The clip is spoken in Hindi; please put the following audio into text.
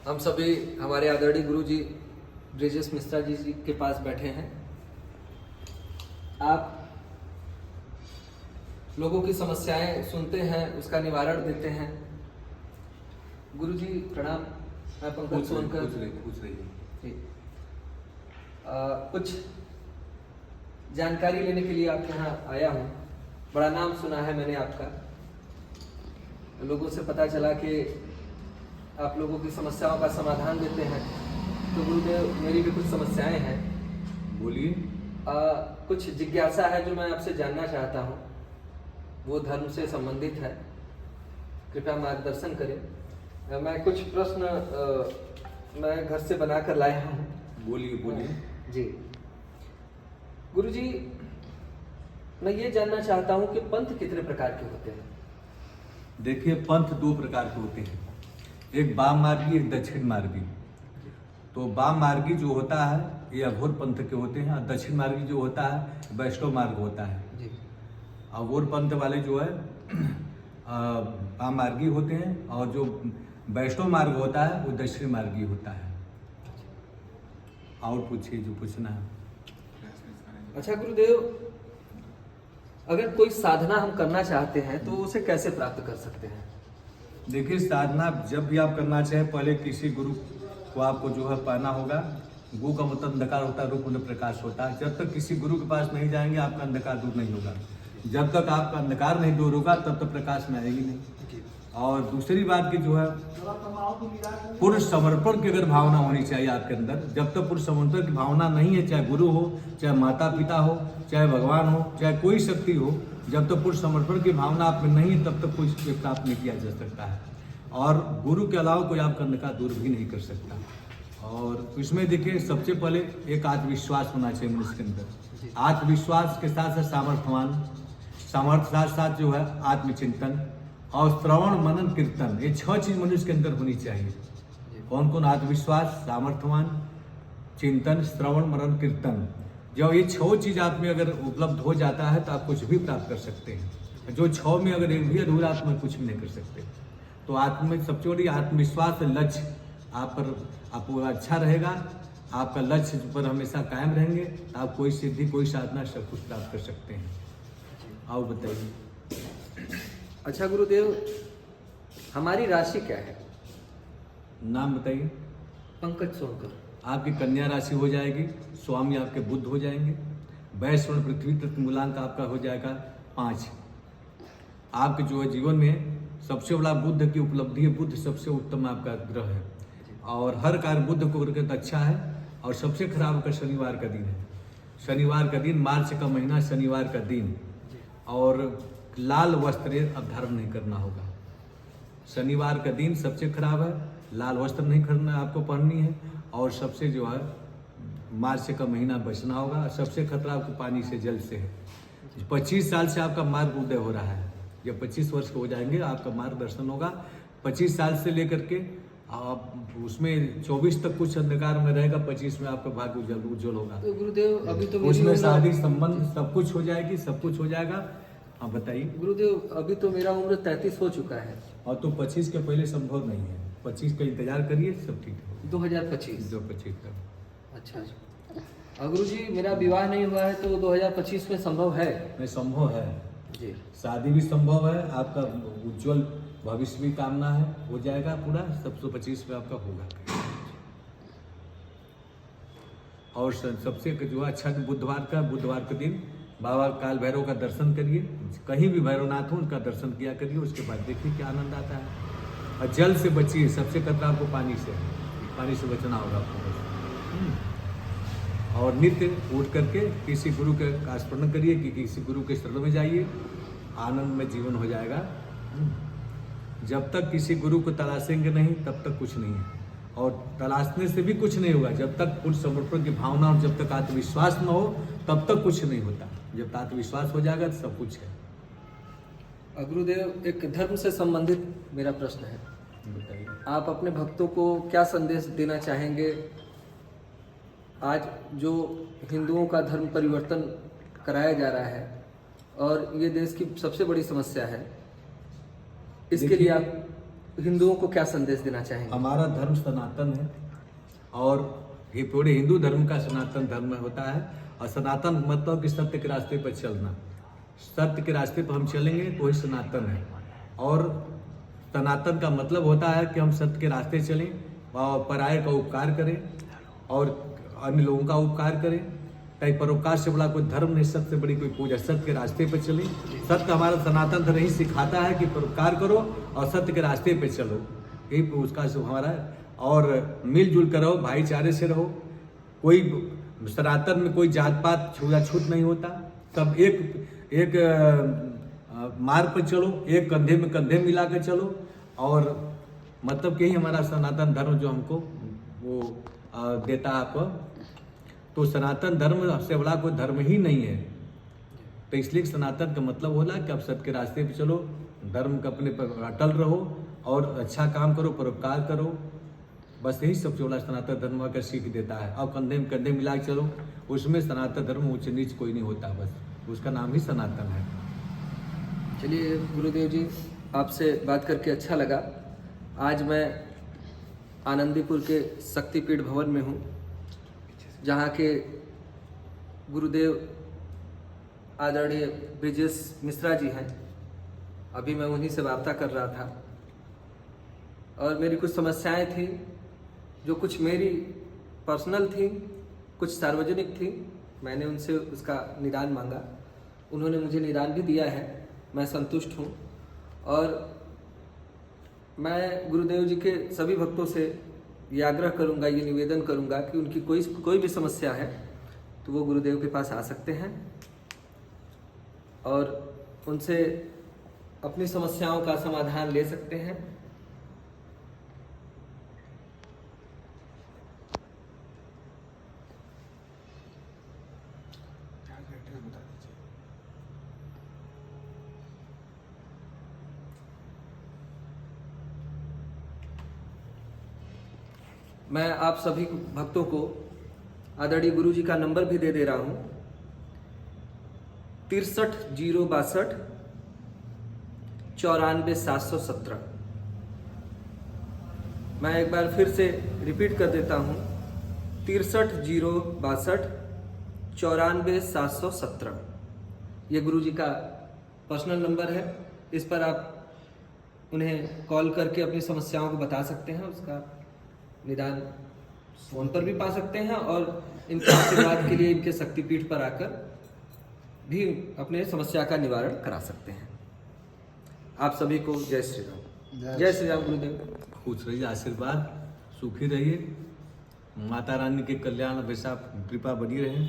हम सभी हमारे आदरणीय गुरु जी ब्रिजेश मिश्रा जी के पास बैठे हैं। आप लोगों की समस्याएं सुनते हैं, उसका निवारण देते हैं। गुरु जी प्रणाम। मैं पंकज सोनकर पूछ रही जी कुछ जानकारी लेने के लिए आपके यहाँ आया हूँ। बड़ा नाम सुना है मैंने आपका, लोगों से पता चला कि आप लोगों की समस्याओं का समाधान देते हैं। तो गुरुदेव मेरी भी कुछ समस्याएं हैं। बोलिए। कुछ जिज्ञासा है जो मैं आपसे जानना चाहता हूँ, वो धर्म से संबंधित है। कृपया मार्गदर्शन करें। मैं कुछ प्रश्न मैं घर से बनाकर लाया हूँ। बोलिए बोलिए। जी गुरुजी, मैं ये जानना चाहता हूँ कि पंथ कितने प्रकार के होते हैं? देखिए, पंथ दो प्रकार के होते हैं, एक वाम मार्गी, एक दक्षिण मार्गी। तो वाम मार्गी जो होता है ये अघोर पंथ के होते हैं, और दक्षिण मार्गी जो होता है वैष्णव मार्ग होता है। जी। अघोर पंथ वाले जो है वाम मार्गी होते हैं, और जो वैष्णव मार्ग होता है वो दक्षिण मार्गी होता है। और पूछिए जो पूछना है। अच्छा गुरुदेव, अगर कोई साधना हम करना चाहते हैं तो उसे कैसे प्राप्त कर सकते हैं? देखिए, साधना जब भी आप करना चाहे पहले किसी गुरु को आपको जो है पाना होगा। गु का मतलब अंधकार होता है, रूप में प्रकाश होता है। जब तक किसी गुरु के पास नहीं जाएंगे आपका अंधकार दूर नहीं होगा। जब तक आपका अंधकार नहीं दूर होगा तब तक प्रकाश में आएगी नहीं। और दूसरी बात की जो है पूर्ण समर्पण की अगर भावना होनी चाहिए आपके अंदर। जब तक पूर्ण समर्पण की भावना नहीं है, चाहे गुरु हो, चाहे माता पिता हो, चाहे भगवान हो, चाहे कोई शक्ति हो, जब तक पूर्ण समर्पण की भावना आप में नहीं है तब तक कोई प्राप्त नहीं किया जा सकता है। और गुरु के अलावा कोई आपका अंधकार दूर भी नहीं कर सकता। और इसमें देखिए, सबसे पहले एक आत्मविश्वास होना चाहिए मनुष्य के अंदर। आत्मविश्वास के साथ साथ सामर्थ्य साथ साथ जो है आत्मचिंतन और श्रवण मनन कीर्तन, ये 6 चीज मनुष्य के अंदर होनी चाहिए। कौन कौन? आत्मविश्वास, सामर्थ्यवान, चिंतन, श्रवण मनन कीर्तन। जब ये 6 चीज आप में अगर उपलब्ध हो जाता है तो आप कुछ भी प्राप्त कर सकते हैं। जो 6 में अगर एक भी अधूरा आप में कुछ भी नहीं कर सकते। तो आत्म में सबसे बड़ी आत्मविश्वास, लक्ष्य आप पर आपको अच्छा रहेगा, आपका लक्ष्य पर हमेशा कायम रहेंगे, आप कोई सिद्धि कोई साधना सब कुछ प्राप्त कर सकते हैं। आओ बताइए। अच्छा गुरुदेव, हमारी राशि क्या है? नाम बताइए। पंकज सोनकर। आपकी कन्या राशि हो जाएगी, स्वामी आपके बुध हो जाएंगे, वैश्वर्ण पृथ्वी तत्व मूलांक आपका हो जाएगा 5। आपके जो है जीवन में सबसे बड़ा बुध की उपलब्धि है। बुध सबसे उत्तम आपका ग्रह है, और हर कार्य बुध को करके तो अच्छा है। और सबसे खराब का शनिवार का दिन है। शनिवार का दिन, मार्च का महीना, शनिवार का दिन। और लाल वस्त्र अब धारण नहीं करना होगा। शनिवार का दिन सबसे खराब है, लाल वस्त्र नहीं खरीदना आपको पहननी है। और सबसे जो है मार्च का महीना बचना होगा। सबसे खतरा आपको पानी से, जल से है। 25 साल से आपका मार्ग उदय हो रहा है। जब 25 वर्ष के हो जाएंगे आपका मार्गदर्शन होगा। 25 साल से लेकर के आप उसमें 24 तक कुछ अंधकार में रहेगा, 25 में आपका भाग्य उज्जवल होगा। तो गुरुदेव अभी तो उसमें शादी संबंध सब कुछ हो जाएगी, सब कुछ हो जाएगा। हाँ बताइए। गुरुदेव अभी तो मेरा उम्र 33 हो चुका है। और तो 25 के पहले संभव नहीं है। 25 का इंतजार करिए, सब ठीक है। 2025 का। अच्छा। गुरु जी, मेरा विवाह नहीं हुआ है तो 2025 में संभव है? नहीं, संभव है जी। शादी भी संभव है, आपका उज्जवल भविष्य भी कामना है, हो जाएगा पूरा। 725 में आपका होगा। और सबसे जो अच्छा बुधवार के दिन बाबा काल भैरव का दर्शन करिए। कहीं भी भैरवनाथ हो उनका दर्शन किया करिए, उसके बाद देखिए क्या आनंद आता है। और जल से बचिए, सबसे खतरा आपको पानी से बचना होगा आपको। और नित्य उठ करके किसी गुरु का स्मरण करिए कि किसी गुरु के शरण में जाइए, आनंद में जीवन हो जाएगा। जब तक किसी गुरु को तलाशेंगे नहीं तब तक कुछ नहीं है, और तलाशने से भी कुछ नहीं होगा। जब तक पूर्ण समर्पण की भावना और जब तक आत्मविश्वास न हो तब तक कुछ नहीं होता। जब आत्मविश्वास हो जाएगा तो सब कुछ है। गुरुदेव, एक धर्म से संबंधित मेरा प्रश्न है। बताइए। आप अपने भक्तों को क्या संदेश देना चाहेंगे? आज जो हिंदुओं का धर्म परिवर्तन कराया जा रहा है और ये देश की सबसे बड़ी समस्या है, इसके लिए आप हिंदुओं को क्या संदेश देना चाहेंगे? हमारा धर्म सनातन है और ये पूरे हिंदू धर्म का सनातन धर्म होता है। और सनातन मतलब कि सत्य के रास्ते पर चलना, सत्य के रास्ते पर हम चलेंगे तो ही सनातन है। और सनातन का मतलब होता है कि हम सत्य के रास्ते चलें और पराये का उपकार करें और अन्य लोगों का उपकार करें। कहीं परोपकार से बड़ा कोई धर्म नहीं, सत्य से बड़ी कोई पूजा। सत्य के रास्ते पर चलें। सत्य हमारा सनातन धर्म ही सिखाता है कि परोपकार करो और सत्य के रास्ते पर चलो, यही उसका सब हमारा है। और मिलजुल कर रहो, भाईचारे से रहो। कोई सनातन में कोई जात पात छूत नहीं होता। सब एक मार्ग पर चलो, एक कंधे में कंधे मिला कर चलो। और मतलब कि यही हमारा सनातन धर्म जो हमको वो देता है आपको। तो सनातन धर्म से बड़ा कोई धर्म ही नहीं है। तो इसलिए सनातन का मतलब होला कि आप सत्य के रास्ते पे चलो, धर्म का अपने पर अटल रहो और अच्छा काम करो, परोपकार करो। बस यही सब चोला सनातन धर्म का सीख देता है। और कंधे में कंधे मिला के चलो, उसमें सनातन धर्म ऊंच नीच कोई नहीं होता, बस उसका नाम ही सनातन है। चलिए गुरुदेव जी, आपसे बात करके अच्छा लगा। आज मैं आनंदीपुर के शक्तिपीठ भवन में हूँ, जहाँ के गुरुदेव आदरणीय ब्रिजेश मिश्रा जी हैं। अभी मैं उन्हीं से वार्ता कर रहा था और मेरी कुछ समस्याएं थी, जो कुछ मेरी पर्सनल थी, कुछ सार्वजनिक थी। मैंने उनसे उसका निदान मांगा, उन्होंने मुझे निदान भी दिया है। मैं संतुष्ट हूँ और मैं गुरुदेव जी के सभी भक्तों से ये आग्रह करूँगा, ये निवेदन करूँगा कि उनकी कोई भी समस्या है तो वो गुरुदेव के पास आ सकते हैं और उनसे अपनी समस्याओं का समाधान ले सकते हैं। मैं आप सभी भक्तों को आदरणीय गुरु जी का नंबर भी दे दे रहा हूँ, 63 062 94 717। मैं एक बार फिर से रिपीट कर देता हूँ, 63 062 94 717। ये गुरु जी का पर्सनल नंबर है। इस पर आप उन्हें कॉल करके अपनी समस्याओं को बता सकते हैं, उसका निदान फोन पर भी पा सकते हैं और इनके आशीर्वाद के लिए इनके शक्तिपीठ पर आकर भी अपने समस्या का निवारण करा सकते हैं। आप सभी को जय श्री राम। जय श्री राम गुरुदेव। खुश रहिए, आशीर्वाद, सुखी रहिए, माता रानी के कल्याण हमेशा कृपा बनी रहे।